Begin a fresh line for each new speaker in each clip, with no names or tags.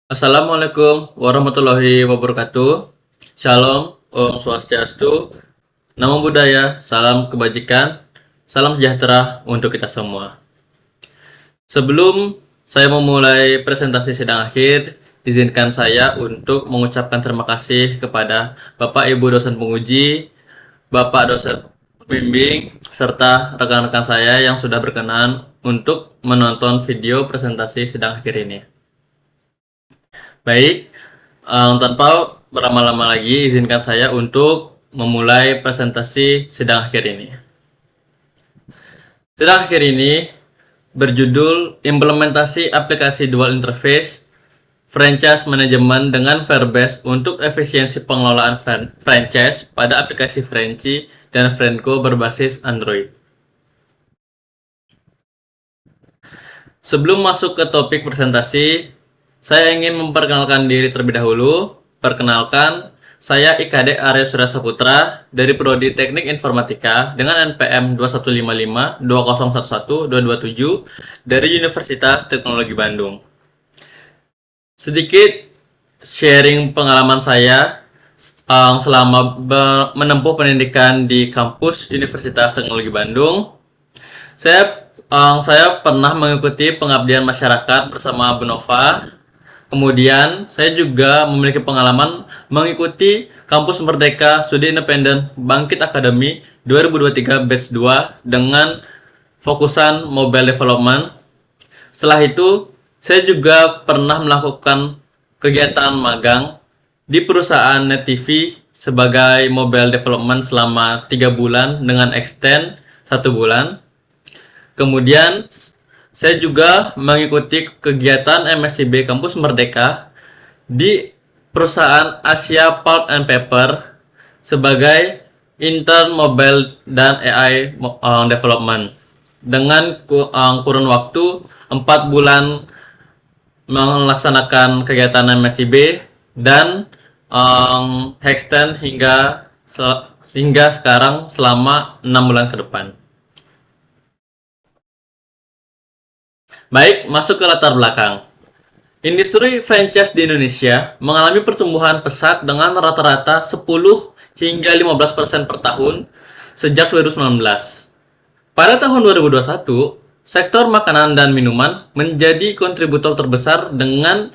Assalamualaikum warahmatullahi wabarakatuh. Shalom, Om Swastiastu, Namo Buddhaya, salam kebajikan, salam sejahtera untuk kita semua. Sebelum saya memulai presentasi sidang akhir, izinkan saya untuk mengucapkan terima kasih kepada Bapak Ibu dosen penguji, Bapak dosen pembimbing, serta rekan-rekan saya yang sudah berkenan untuk menonton video presentasi sidang akhir ini. Baik, tanpa berlama-lama lagi, izinkan saya untuk memulai presentasi sidang akhir ini. Sidang akhir ini berjudul Implementasi Aplikasi Dual Interface Franchise Management dengan Firebase untuk efisiensi pengelolaan franchise pada aplikasi Franchi dan Franco berbasis Android. Sebelum masuk ke topik presentasi, saya ingin memperkenalkan diri terlebih dahulu. Perkenalkan, saya IKD Arya Surya Saputra dari Prodi Teknik Informatika dengan NPM 2155-2011-227 dari Universitas Teknologi Bandung. Sedikit sharing pengalaman saya selama menempuh pendidikan di kampus Universitas Teknologi Bandung. Saya pernah mengikuti pengabdian masyarakat bersama Benova. Kemudian, saya juga memiliki pengalaman mengikuti Kampus Merdeka Studi Independen Bangkit Academy 2023 Batch 2 dengan fokusan Mobile Development. Setelah itu, saya juga pernah melakukan kegiatan magang di perusahaan Net TV sebagai Mobile Development selama 3 bulan dengan extend 1 bulan. Kemudian, saya juga mengikuti kegiatan MSIB Kampus Merdeka di perusahaan Asia Pulp and Paper sebagai intern mobile dan AI development dengan kurun waktu 4 bulan melaksanakan kegiatan MSIB dan extend hingga sekarang selama 6 bulan ke depan. Baik, masuk ke latar belakang. Industri franchise di Indonesia mengalami pertumbuhan pesat dengan rata-rata 10 hingga 15% per tahun sejak 2019. Pada tahun 2021, sektor makanan dan minuman menjadi kontributor terbesar dengan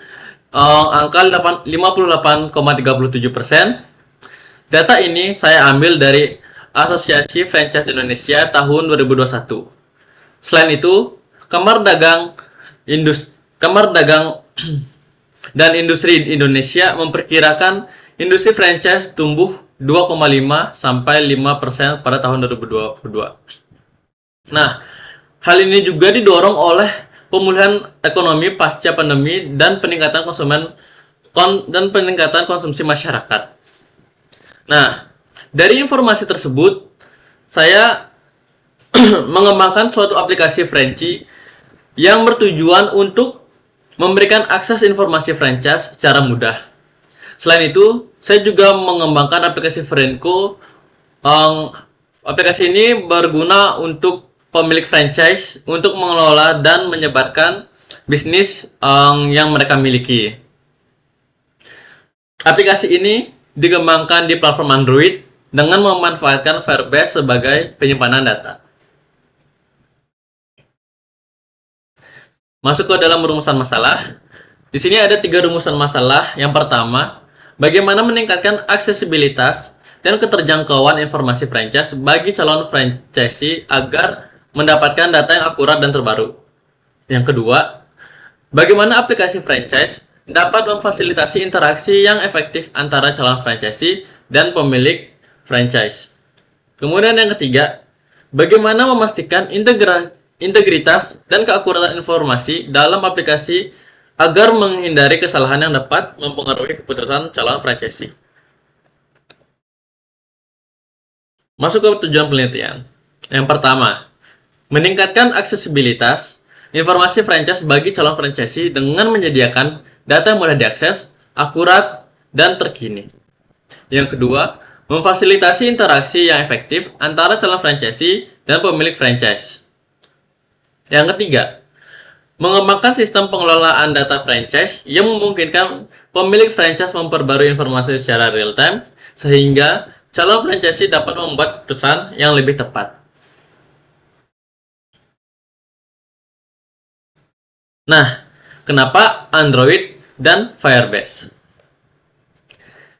angka 58,37%. Data ini saya ambil dari Asosiasi Franchise Indonesia tahun 2021. Selain itu, Kamar Dagang dan Industri Indonesia memperkirakan industri franchise tumbuh 2,5 sampai 5% pada tahun 2022. Nah, hal ini juga didorong oleh pemulihan ekonomi pasca pandemi dan peningkatan konsumsi masyarakat. Nah, dari informasi tersebut, saya mengembangkan suatu aplikasi Franchi yang bertujuan untuk memberikan akses informasi franchise secara mudah. Selain itu, saya juga mengembangkan aplikasi Franco. Aplikasi ini berguna untuk pemilik franchise untuk mengelola dan menyebarkan bisnis yang mereka miliki. Aplikasi ini dikembangkan di platform Android dengan memanfaatkan Firebase sebagai penyimpanan data. Masuk ke dalam rumusan masalah. Di sini ada 3 rumusan masalah. Yang pertama, bagaimana meningkatkan aksesibilitas dan keterjangkauan informasi franchise bagi calon franchisee agar mendapatkan data yang akurat dan terbaru. Yang kedua, bagaimana aplikasi franchise dapat memfasilitasi interaksi yang efektif antara calon franchisee dan pemilik franchise. Kemudian yang ketiga, bagaimana memastikan integritas dan keakuratan informasi dalam aplikasi agar menghindari kesalahan yang dapat mempengaruhi keputusan calon franchisee. Masuk ke tujuan penelitian. Yang pertama, meningkatkan aksesibilitas informasi franchise bagi calon franchisee dengan menyediakan data yang mudah diakses, akurat, dan terkini. Yang kedua, memfasilitasi interaksi yang efektif antara calon franchisee dan pemilik franchise. Yang ketiga, Mengembangkan sistem pengelolaan data franchise yang memungkinkan pemilik franchise memperbarui informasi secara real-time, sehingga calon franchisee dapat membuat keputusan yang lebih tepat. Nah, kenapa Android dan Firebase?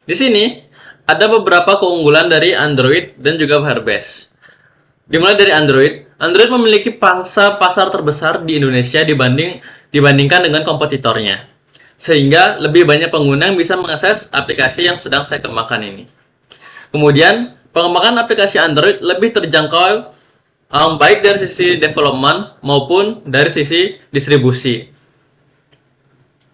Di sini ada beberapa keunggulan dari Android dan juga Firebase. Dimulai dari Android. Android memiliki pangsa pasar terbesar di Indonesia dibandingkan dengan kompetitornya. Sehingga lebih banyak pengguna yang bisa mengakses aplikasi yang sedang saya kembangkan ini. Kemudian, pengembangan aplikasi Android lebih terjangkau baik dari sisi development maupun dari sisi distribusi.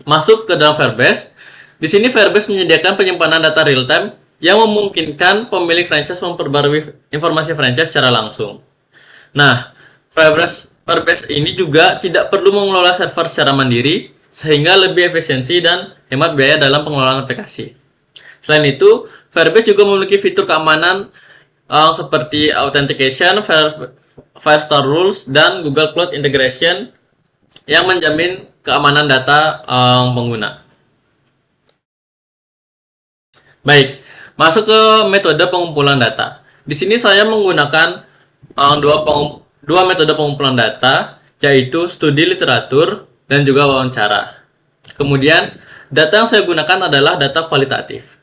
Masuk ke dalam Firebase. Di sini Firebase menyediakan penyimpanan data real time yang memungkinkan pemilik franchise memperbarui informasi franchise secara langsung. Nah, Firebase ini juga tidak perlu mengelola server secara mandiri, sehingga lebih efisiensi dan hemat biaya dalam pengelolaan aplikasi. Selain itu, Firebase juga memiliki fitur keamanan seperti authentication, Firestore Rules, dan Google Cloud Integration yang menjamin keamanan data pengguna. Baik, masuk ke metode pengumpulan data. Di sini saya menggunakan dua metode pengumpulan data, yaitu studi literatur dan juga wawancara. Kemudian, data yang saya gunakan adalah data kualitatif.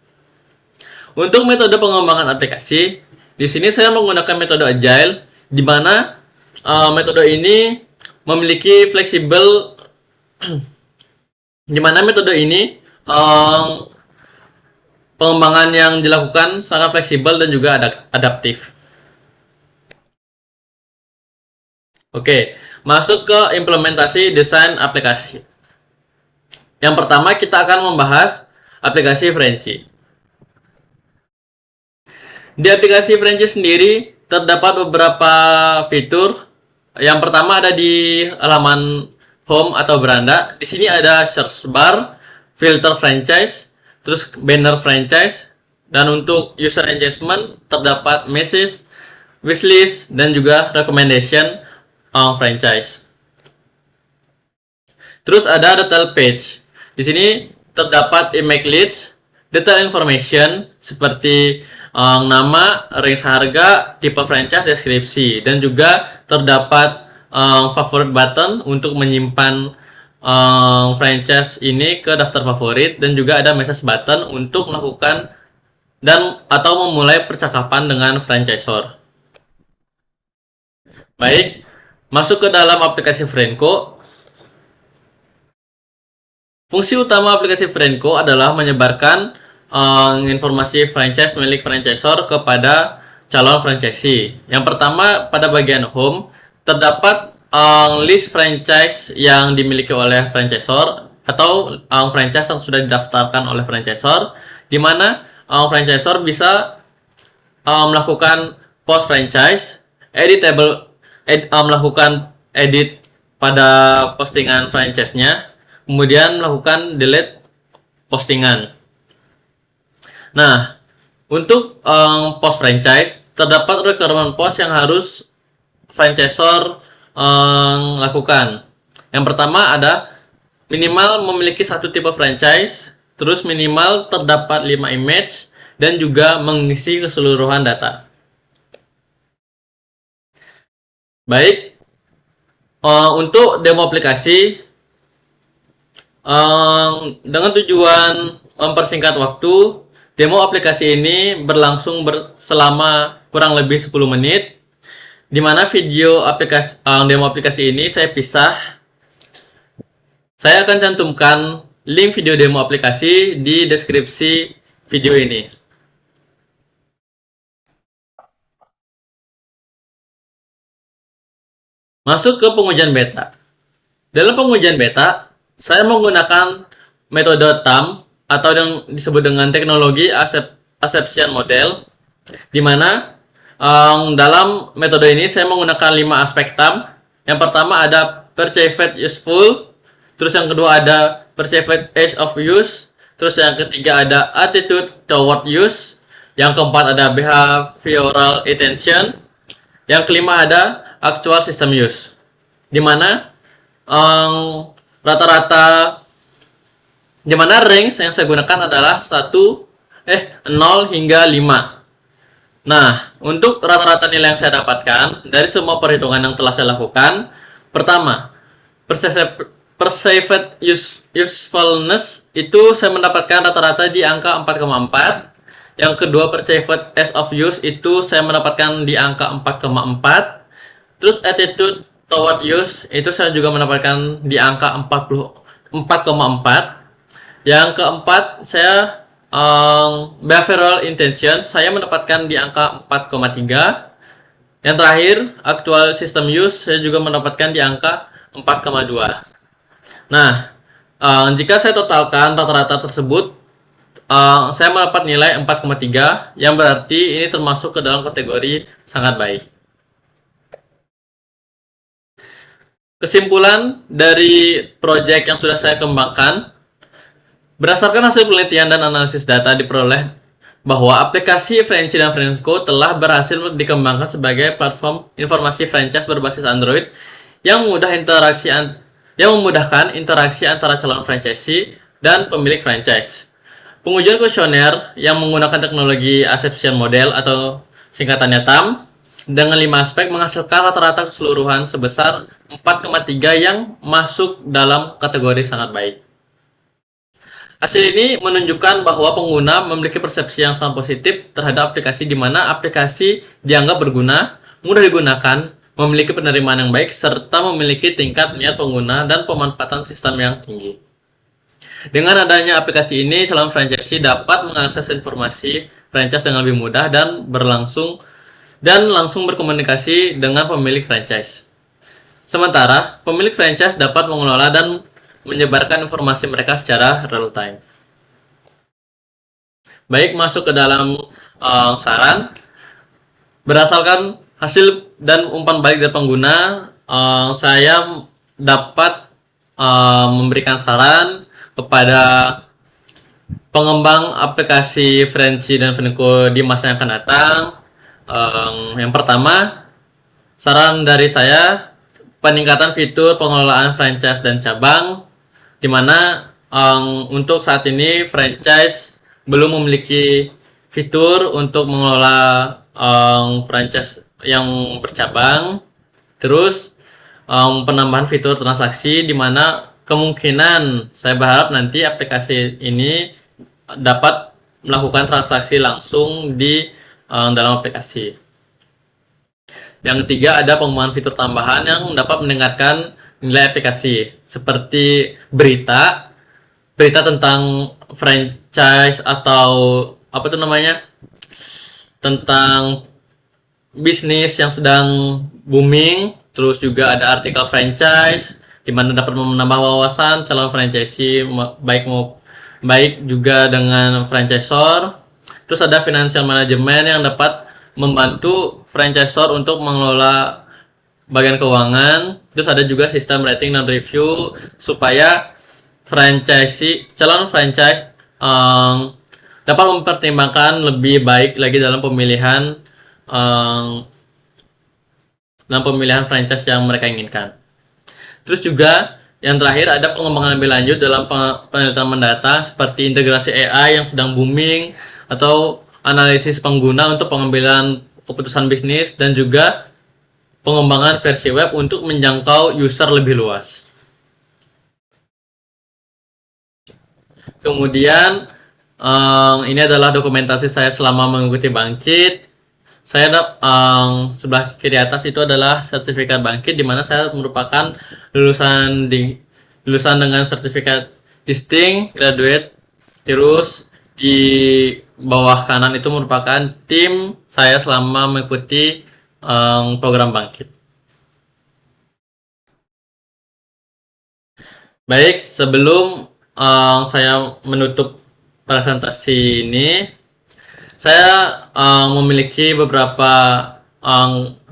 Untuk metode pengembangan aplikasi, di sini saya menggunakan metode Agile, di mana metode ini memiliki fleksibel, di mana metode ini pengembangan yang dilakukan sangat fleksibel dan juga adaptif. Oke, masuk ke implementasi desain aplikasi. Yang pertama kita akan membahas aplikasi Frenchy. Di aplikasi Frenchy sendiri terdapat beberapa fitur. Yang pertama ada di halaman home atau beranda. Di sini ada search bar, filter franchise, terus banner franchise, dan untuk user engagement terdapat message, wishlist, dan juga recommendation franchise. Terus ada detail page. Di sini terdapat image leads, detail information seperti nama, range harga, tipe franchise, deskripsi, dan juga terdapat favorite button untuk menyimpan franchise ini ke daftar favorit, dan juga ada message button untuk melakukan atau memulai percakapan dengan franchisor. Baik, masuk ke dalam aplikasi Frenco. Fungsi utama aplikasi Frenco adalah menyebarkan informasi franchise milik franchisor kepada calon franchisee. Yang pertama, pada bagian home terdapat list franchise yang dimiliki oleh franchisor atau franchise yang sudah didaftarkan oleh franchisor, di mana franchisor bisa melakukan post franchise, melakukan edit pada postingan franchise-nya, kemudian melakukan delete postingan. Nah, untuk post franchise terdapat requirement post yang harus franchisor lakukan. Yang pertama ada minimal memiliki satu tipe franchise, terus minimal terdapat 5 image, dan juga mengisi keseluruhan data. Baik, untuk demo aplikasi dengan tujuan mempersingkat waktu, demo aplikasi ini berlangsung selama kurang lebih 10 menit. Di mana video demo aplikasi ini saya pisah. Saya akan cantumkan link video demo aplikasi di deskripsi video ini. Masuk ke pengujian beta. Dalam pengujian beta, saya menggunakan metode TAM atau yang disebut dengan teknologi acceptance model, di mana dalam metode ini saya menggunakan 5 aspek TAM. Yang pertama ada perceived useful, terus yang kedua ada perceived ease of use, terus yang ketiga ada attitude toward use, yang keempat ada behavioral attention, yang kelima ada actual system use. Di mana rata-rata di mana range yang saya gunakan adalah 0 hingga 5. Nah, untuk rata-rata nilai yang saya dapatkan dari semua perhitungan yang telah saya lakukan, pertama, perceived usefulness itu saya mendapatkan rata-rata di angka 4,4. Yang kedua, perceived ease of use itu saya mendapatkan di angka 4,4. Terus attitude toward use itu saya juga mendapatkan di angka 4,4. Yang keempat, saya behavioral intention saya mendapatkan di angka 4,3. Yang terakhir, actual system use saya juga mendapatkan di angka 4,2. Nah, jika saya totalkan rata-rata tersebut, saya mendapat nilai 4,3, yang berarti ini termasuk ke dalam kategori sangat baik. Kesimpulan dari proyek yang sudah saya kembangkan, berdasarkan hasil penelitian dan analisis data diperoleh bahwa aplikasi Frenchy dan Frenchco telah berhasil dikembangkan sebagai platform informasi franchise berbasis Android yang memudahkan interaksi antara calon franchisee dan pemilik franchise. Pengujian kuesioner yang menggunakan teknologi acceptance model atau singkatannya TAM dengan 5 aspek menghasilkan rata-rata keseluruhan sebesar 4,3 yang masuk dalam kategori sangat baik. Hasil ini menunjukkan bahwa pengguna memiliki persepsi yang sangat positif terhadap aplikasi, di mana aplikasi dianggap berguna, mudah digunakan, memiliki penerimaan yang baik, serta memiliki tingkat minat pengguna dan pemanfaatan sistem yang tinggi. Dengan adanya aplikasi ini, calon franchisee dapat mengakses informasi franchise dengan lebih mudah dan langsung berkomunikasi dengan pemilik franchise. Sementara, pemilik franchise dapat mengelola dan menyebarkan informasi mereka secara real time. Baik, masuk ke dalam saran. Berdasarkan hasil dan umpan balik dari pengguna, saya dapat memberikan saran kepada pengembang aplikasi Frenchy dan Frenchco di masa yang akan datang. Yang pertama, saran dari saya, peningkatan fitur pengelolaan franchise dan cabang, di mana untuk saat ini franchise belum memiliki fitur untuk mengelola franchise yang bercabang. Terus penambahan fitur transaksi, di mana kemungkinan saya berharap nanti aplikasi ini dapat melakukan transaksi langsung di dalam aplikasi. Yang ketiga, ada pengembangan fitur tambahan yang dapat meningkatkan nilai aplikasi, seperti berita tentang franchise atau tentang bisnis yang sedang booming. Terus juga ada artikel franchise, di mana dapat menambah wawasan calon franchisee baik juga dengan franchisor. Terus ada financial management yang dapat membantu franchisor untuk mengelola bagian keuangan. Terus ada juga sistem rating dan review supaya calon franchise dapat mempertimbangkan lebih baik lagi dalam pemilihan franchise yang mereka inginkan. Terus juga yang terakhir, ada pengembangan lebih lanjut dalam penelitian mendata, seperti integrasi AI yang sedang booming, atau analisis pengguna untuk pengambilan keputusan bisnis, dan juga pengembangan versi web untuk menjangkau user lebih luas. Kemudian ini adalah dokumentasi saya selama mengikuti Bangkit. Saya sebelah kiri atas itu adalah sertifikat Bangkit, di mana saya merupakan lulusan dengan sertifikat distinct graduate. Terus di bawah kanan itu merupakan tim saya selama mengikuti program Bangkit. Baik, sebelum saya menutup presentasi ini, saya memiliki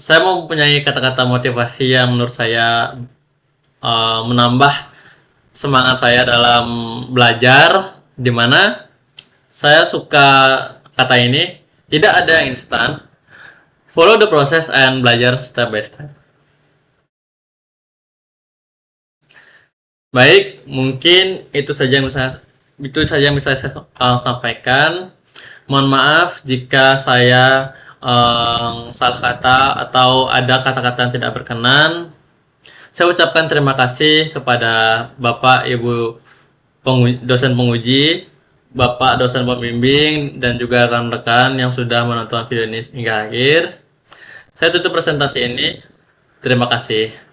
saya mempunyai kata-kata motivasi yang menurut saya menambah semangat saya dalam belajar, di mana saya suka kata ini, tidak ada yang instan, follow the process and belajar step by step. Baik, mungkin itu saja yang bisa saya sampaikan. Mohon maaf jika saya salah kata atau ada kata-kata yang tidak berkenan. Saya ucapkan terima kasih kepada Bapak Ibu dosen penguji, Bapak dosen pembimbing, dan juga rekan-rekan yang sudah menonton video ini hingga akhir. Saya tutup presentasi ini. Terima kasih.